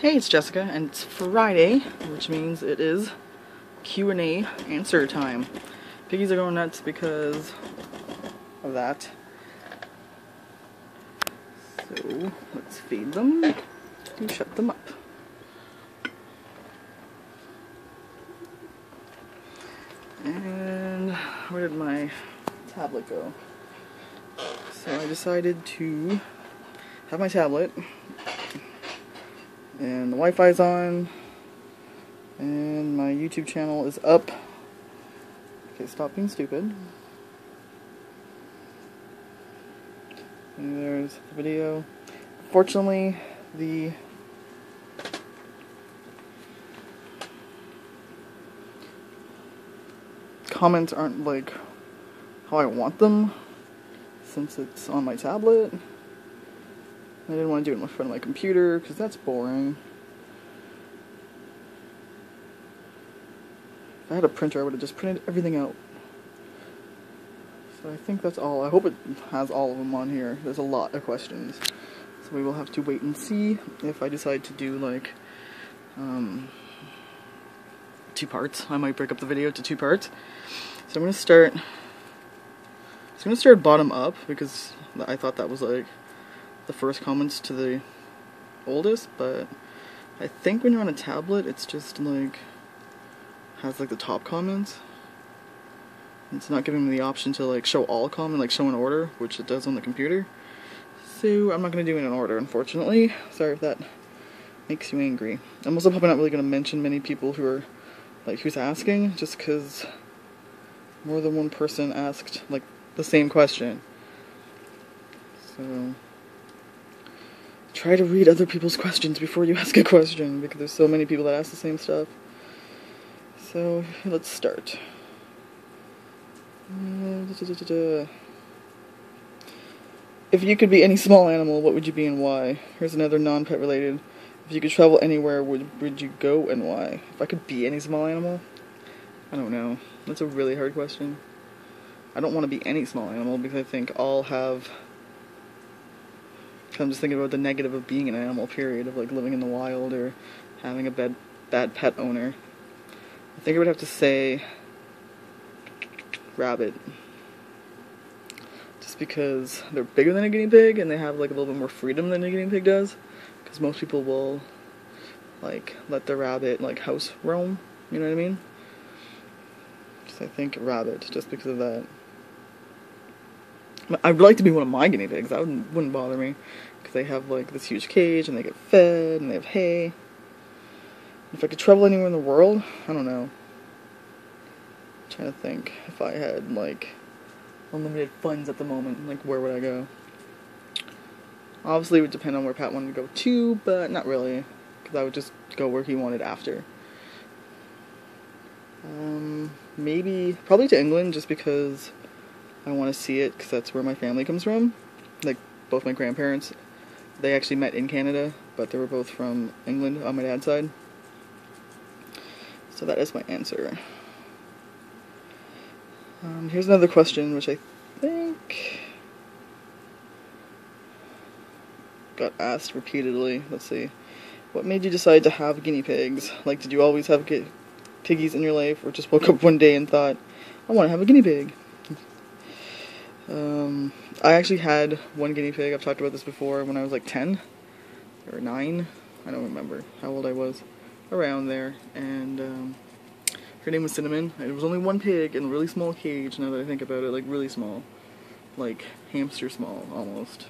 Hey, it's Jessica, and it's Friday, which means it is Q&A answer time. Piggies are going nuts because of that. So, let's feed them and shut them up. And where did my tablet go? So I decided to have my tablet, and the Wi-Fi's on, and my YouTube channel is up. Okay, stop being stupid. And there's the video. Fortunately, the comments aren't like how I want them, since it's on my tablet. I didn't want to do it in front of my computer, because that's boring. If I had a printer, I would have just printed everything out. So I think that's all. I hope it has all of them on here. There's a lot of questions. So we will have to wait and see if I decide to do, like, 2 parts. I might break up the video to 2 parts. So I'm going to start... bottom up, because I thought that was, like, the first comments to the oldest, but I think when you're on a tablet, it's just like has like the top comments. It's not giving me the option to like show all comments, like show in order, which it does on the computer. So I'm not going to do it in order, unfortunately. Sorry if that makes you angry. I'm also probably not really going to mention many people who are like who's asking, just because more than one person asked like the same question. So try to read other people's questions before you ask a question, because there's so many people that ask the same stuff. So, let's start. If you could be any small animal, what would you be and why? Here's another non-pet related. If you could travel anywhere, would you go and why? If I could be any small animal? I don't know. That's a really hard question. I don't want to be any small animal, because I think all have... I'm just thinking about the negative of being an animal, period, of like living in the wild or having a bad pet owner. I think I would have to say rabbit. Just because they're bigger than a guinea pig and they have like a little bit more freedom than a guinea pig does. Because most people will like let the rabbit like house roam, you know what I mean? So I think rabbit, just because of that. I'd like to be one of my guinea pigs. That wouldn't bother me, because they have like this huge cage and they get fed and they have hay. If I could travel anywhere in the world, I don't know. I'm trying to think. If I had like unlimited funds at the moment, like where would I go? Obviously, it would depend on where Pat wanted to go to, but not really, because I would just go where he wanted after. Maybe probably to England, just because I want to see it, because that's where my family comes from. Like, both my grandparents, they actually met in Canada, but they were both from England on my dad's side. So that is my answer. Here's another question, which I think got asked repeatedly. Let's see. What made you decide to have guinea pigs? Like, did you always have piggies in your life, or just woke up one day and thought, I want to have a guinea pig? I actually had one guinea pig. I've talked about this before, when I was like 10 or 9. I don't remember how old I was. Around there. And her name was Cinnamon. It was only one pig in a really small cage, now that I think about it. Like really small. Like hamster small, almost.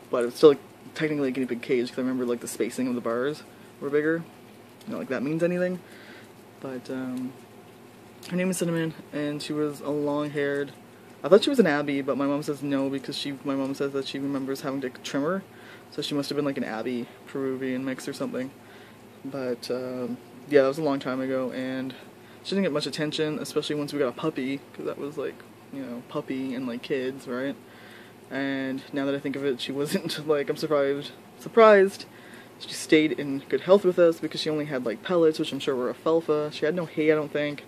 But it was still like, technically a guinea pig cage, because I remember like the spacing of the bars were bigger. Not like that means anything. But her name was Cinnamon, and she was a long-haired... I thought she was an Abbey, but my mom says no, because my mom says that she remembers having to trim her, so she must have been like an Abbey Peruvian mix or something. But yeah, that was a long time ago, and she didn't get much attention, especially once we got a puppy, because that was like, you know, puppy and like kids, right? And now that I think of it, she wasn't like, I'm surprised she stayed in good health with us, because she only had like pellets, which I'm sure were alfalfa. She had no hay, I don't think,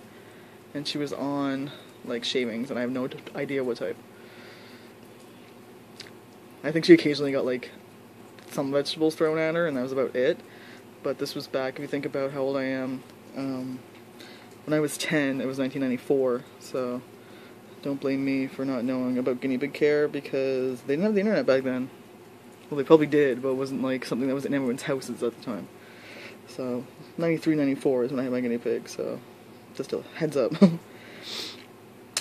and she was on like shavings, and I have no idea what type. I think she occasionally got like some vegetables thrown at her, and that was about it. but this was back, if you think about how old I am, when I was 10, it was 1994, so don't blame me for not knowing about guinea pig care, because they didn't have the internet back then. Well, they probably did, but it wasn't like something that was in everyone's houses at the time. So, 93, 94 is when I had my guinea pig, so just a heads up.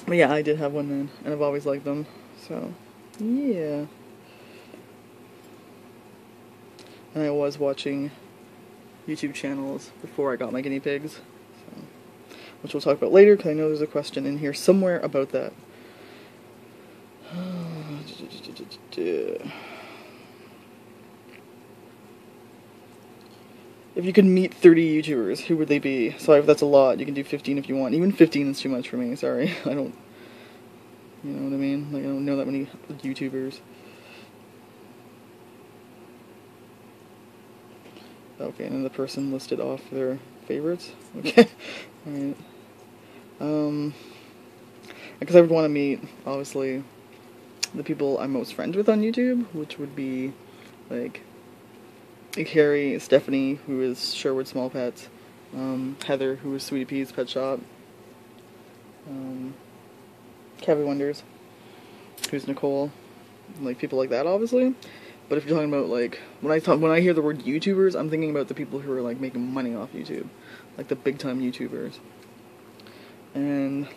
But yeah, I did have one then, and I've always liked them, so yeah. And I was watching YouTube channels before I got my guinea pigs, so, which we'll talk about later, because I know there's a question in here somewhere about that. If you could meet 30 YouTubers, who would they be? Sorry if that's a lot, you can do 15 if you want. Even 15 is too much for me, sorry. I don't, you know what I mean? Like, I don't know that many YouTubers. Okay, and then the person listed off their favorites. Okay, alright. Because I would want to meet, obviously, the people I'm most friends with on YouTube, which would be, like, Carrie, Stephanie, who is Sherwood Small Pets, Heather, who is Sweetie Pea's Pet Shop, Cavy Wonders, who's Nicole, like people like that, obviously. But if you're talking about like when I hear the word YouTubers, I'm thinking about the people who are like making money off YouTube, like the big time YouTubers. And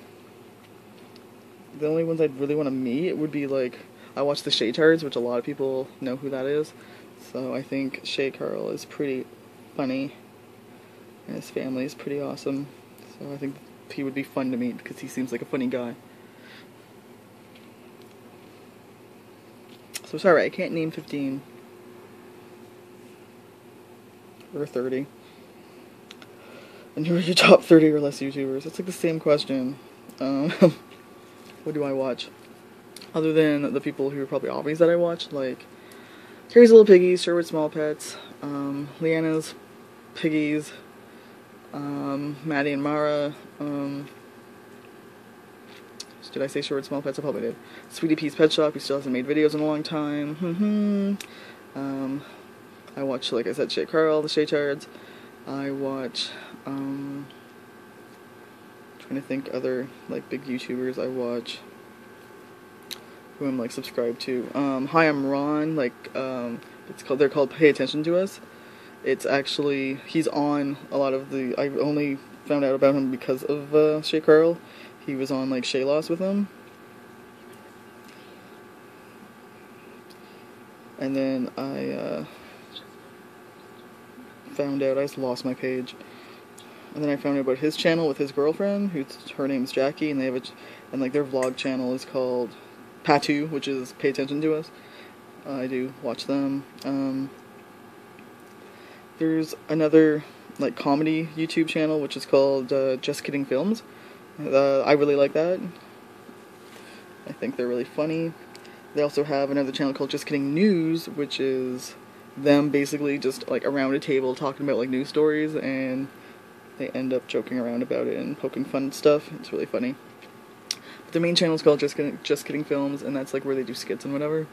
the only ones I'd really want to meet would be like I watch the Shay Tards, which a lot of people know who that is. So I think Shay Carl is pretty funny, and his family is pretty awesome. So I think he would be fun to meet because he seems like a funny guy. So sorry, I can't name 15 or 30. And who are your top 30 or less YouTubers? It's like the same question. What do I watch? Other than the people who are probably obvious that I watch, like Carrie's Little Piggies, Sherwood Small Pets, Leanna's Piggies, Maddie and Mara, did I say Sherwood Small Pets? I probably did. Sweetie Pea's Pet Shop, he still hasn't made videos in a long time. I watch, like I said, Shay Carl, the Shay Tards. I watch, trying to think other, like, big YouTubers I watch who I'm, like, subscribed to. Hi, I'm Ron, like, they're called Pay Attention to Us. It's actually, he's on a lot of the, I only found out about him because of, Shay Carl. He was on, like, Shay Loss with him. And then I, found out, I just lost my page. And then I found out about his channel with his girlfriend, her name's Jackie, and they have and, like, their vlog channel is called Patu, which is Pay Attention to Us. I do watch them. There's another, like, comedy YouTube channel, which is called, Just Kidding Films. I really like that. I think they're really funny. They also have another channel called Just Kidding News, which is them basically just like around a table talking about like news stories, and they end up joking around about it and poking fun at stuff. It's really funny. But the main channel is called Just Kidding Films, and that's like where they do skits and whatever.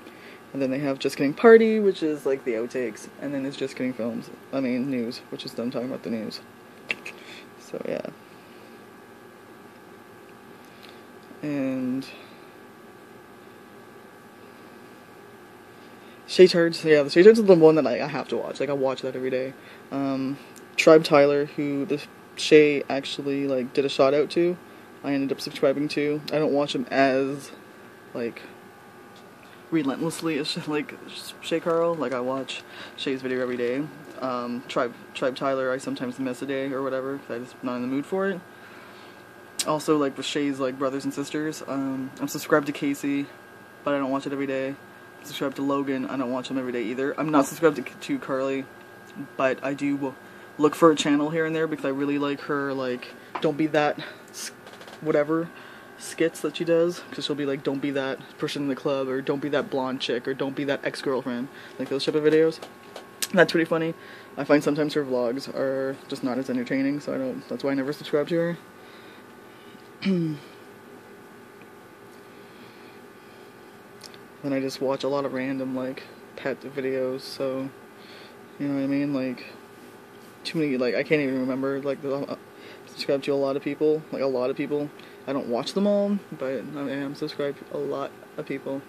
And then they have Just Kidding Party, which is like the outtakes, and then it's Just Kidding Films. I mean news, which is them talking about the news. So yeah. And Shay Tards, yeah, the Shay Tards is the one that I have to watch. Like, I watch that every day. Tribe Tyler, who the Shay actually, like, did a shout out to, I ended up subscribing to. I don't watch him as, like, relentlessly as, like, Shay Carl. Like, I watch Shay's video every day. Tribe Tyler, I sometimes miss a day or whatever, because I'm just not in the mood for it. Also, like, with Shay's, like, brothers and sisters, I'm subscribed to Casey, but I don't watch it every day. I'm subscribed to Logan, I don't watch him every day either. I'm not subscribed to Carly, but I do look for a channel here and there, because I really like her, like, don't be that, whatever, skits that she does, because she'll be like, don't be that person in the club, or don't be that blonde chick, or don't be that ex-girlfriend, like those type of videos. That's pretty funny. I find sometimes her vlogs are just not as entertaining, so that's why I never subscribe to her. Then I just watch a lot of random, like, pet videos, so, you know what I mean, like, too many, like, I can't even remember, like, subscribed to a lot of people, like, a lot of people. I don't watch them all, but I am subscribed to a lot of people.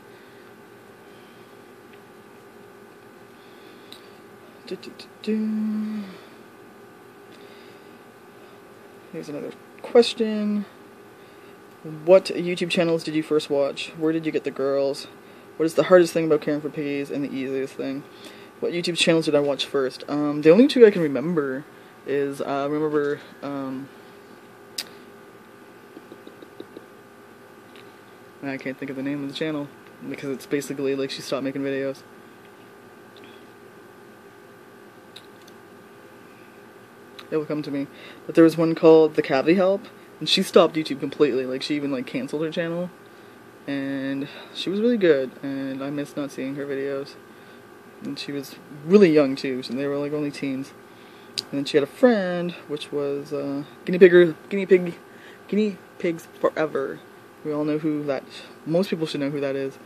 Here's another question. What YouTube channels did you first watch? Where did you get the girls? What is the hardest thing about caring for piggies and the easiest thing? What YouTube channels did I watch first? The only two I can remember is, I can't think of the name of the channel, because it's basically like she stopped making videos. It will come to me. But there was one called the Cavy Help, and she stopped YouTube completely. Like, she even, like, canceled her channel. And she was really good, and I miss not seeing her videos. And she was really young, too, so they were, like, only teens. And then she had a friend, which was, Guinea Pigs Forever. We all know who that, most people should know who that is.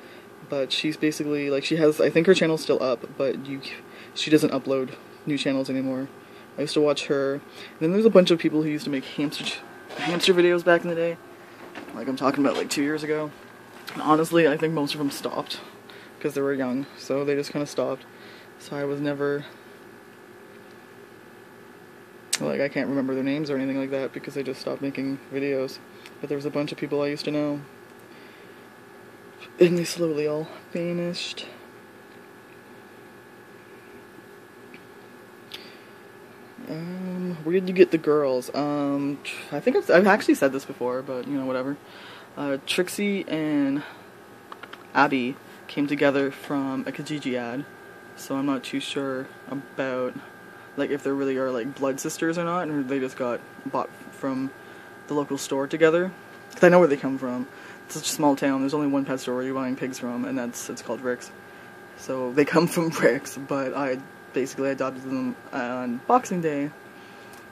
But she's basically, like, she has, I think her channel's still up, but she doesn't upload new channels anymore. I used to watch her. And then there's a bunch of people who used to make hamster videos back in the day. Like, I'm talking about, like, 2 years ago. And honestly, I think most of them stopped because they were young, so they just kind of stopped. So I was never, like, I can't remember their names or anything like that because they just stopped making videos. But there was a bunch of people I used to know, and they slowly all vanished. Where did you get the girls? I think I've actually said this before, but, you know, whatever. Trixie and Abby came together from a Kijiji ad, so I'm not too sure about, like, if they really are, like, blood sisters or not, or they just got bought from the local store together. Because I know where they come from. It's such a small town, there's only one pet store you're buying pigs from, and it's called Rick's. So they come from Rick's, but I basically adopted them on Boxing Day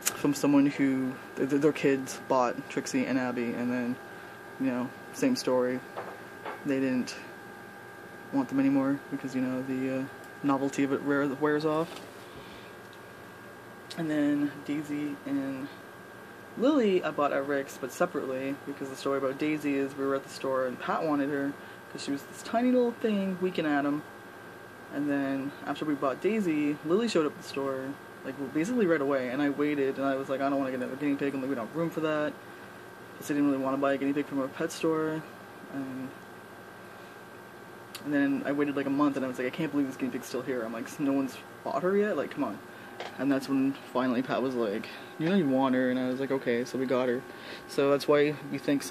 from someone who, their kids bought Trixie and Abby, and then, you know, same story. They didn't want them anymore because, you know, the novelty of it wears off. And then Daisy and Lily I bought at Rick's, but separately, because the story about Daisy is we were at the store and Pat wanted her because she was this tiny little thing weeking at him. And then after we bought Daisy, Lily showed up at the store, like, basically right away, and I waited, and I was like, I don't want to get another guinea pig, and like, we don't have room for that. Because I didn't really want to buy a guinea pig from a pet store. And then I waited like a month, and I was like, I can't believe this guinea pig's still here. I'm like, no one's bought her yet? Like, come on. And that's when finally Pat was like, you know you want her, and I was like, okay, so we got her. So that's why we think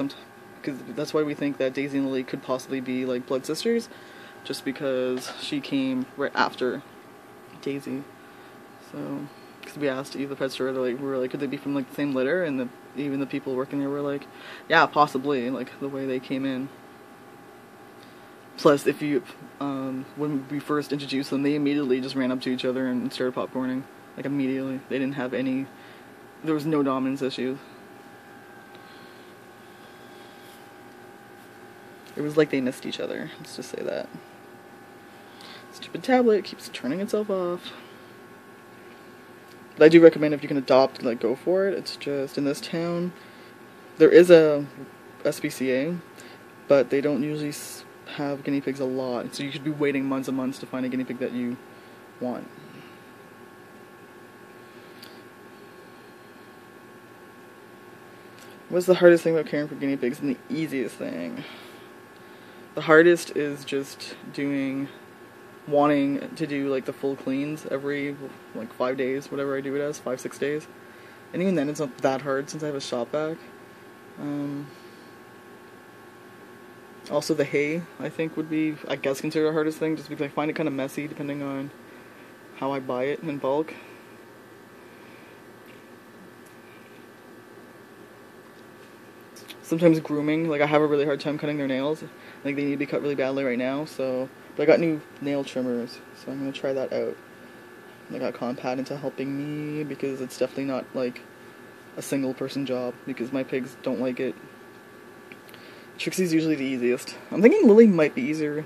that's why we think that Daisy and Lily could possibly be like blood sisters, just because she came right after Daisy. So, because we asked Eve the pet store, we were like, could they be from like the same litter? And even the people working there were like, yeah, possibly, like the way they came in. Plus, if you, when we first introduced them, they immediately just ran up to each other and started popcorning. Like, immediately. They didn't have any, there was no dominance issues. It was like they missed each other, let's just say that. Stupid tablet keeps turning itself off. But I do recommend, if you can adopt, like, go for it. It's just, in this town, there is a SPCA, but they don't usually have guinea pigs a lot, so you could be waiting months and months to find a guinea pig that you want. What's the hardest thing about caring for guinea pigs and the easiest thing? The hardest is just wanting to do like the full cleans every like 5 days, whatever I do it as, 5-6 days. And even then it's not that hard since I have a shop vac. Also the hay, I think, would be, I guess, considered the hardest thing, just because I find it kind of messy depending on how I buy it in bulk. Sometimes grooming, like I have a really hard time cutting their nails. Like they need to be cut really badly right now, so, but I got new nail trimmers, so I'm going to try that out. I got Compat into helping me, because it's definitely not like a single person job, because my pigs don't like it. Trixie's usually the easiest. I'm thinking Lily might be easier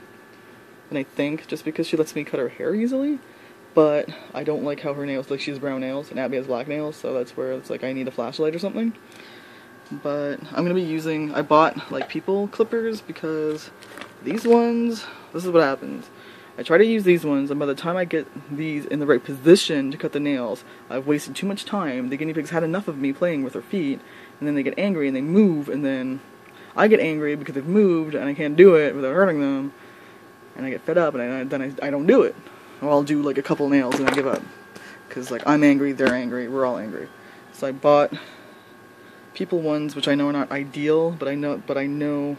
than I think, just because she lets me cut her hair easily. but I don't like how her nails, like she has brown nails and Abby has black nails, so that's where it's like I need a flashlight or something. But I'm gonna be using, I bought like people clippers because these ones, this is what happens. I try to use these ones, and by the time I get these in the right position to cut the nails, I've wasted too much time. The guinea pigs had enough of me playing with their feet, and then they get angry and they move, and then I get angry because they've moved and I can't do it without hurting them, and I get fed up, and then I don't do it. Or I'll do like a couple nails and I give up. Because like I'm angry, they're angry, we're all angry. So I bought people ones, which I know are not ideal, but I know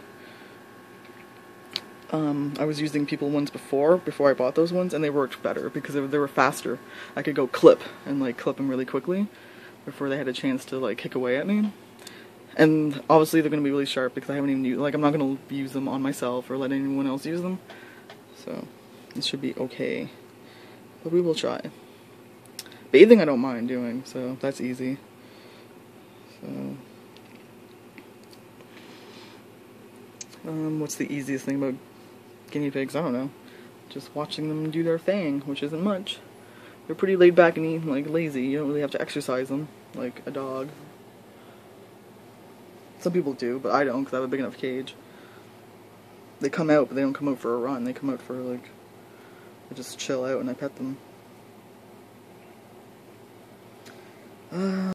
I was using people ones before I bought those ones, and they worked better because they were faster. I could go clip and like clip them really quickly before they had a chance to like kick away at me. And obviously they're gonna be really sharp because I haven't even used, like I'm not gonna use them on myself or let anyone else use them. So this should be okay. But we will try. Bathing I don't mind doing, so that's easy. So what's the easiest thing about guinea pigs? I don't know. Just watching them do their thing, which isn't much. They're pretty laid back and like lazy. You don't really have to exercise them like a dog. Some people do, but I don't because I have a big enough cage. They come out, but they don't come out for a run. They come out for like, I just chill out and I pet them.